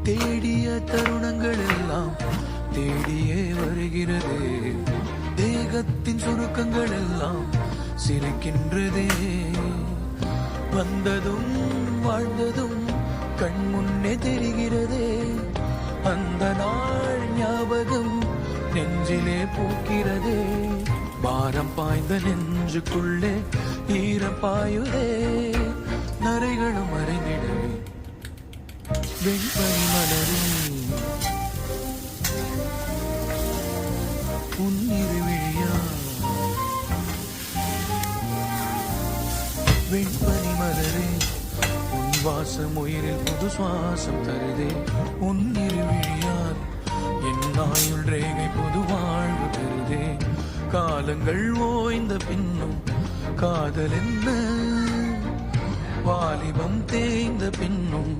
தேடிய தருணங்கள் எல்லாம் தேடியே வருகிறது. தேகத்தின் சுருக்கங்கள் எல்லாம் சிரிக்கின்றதே. வந்ததும் வாழ்ந்ததும் கண் முன்னே தெரிகிறதே. அந்த நாள் ஞாபகம் நெஞ்சிலே பூக்கிறதே. பாரம் பாய்ந்த நெஞ்சுக்குள்ளே ஈரம் பாயுதே. நரைகளும் மறைந்திடவே வெண்பனி மலரே உன்னிரு விழியா. வெண்பனி மலரே உன் வாசம் உயிரில் புது சுவாசம் தருதே. உன்னிரு விழியால் என் ஆயுள் ரேகை புது வாழ்வு தருதே. காலங்கள் ஓய்ந்த பின்னும் காதல் என்ன, வாலிபம் தேய்ந்த பின்னும்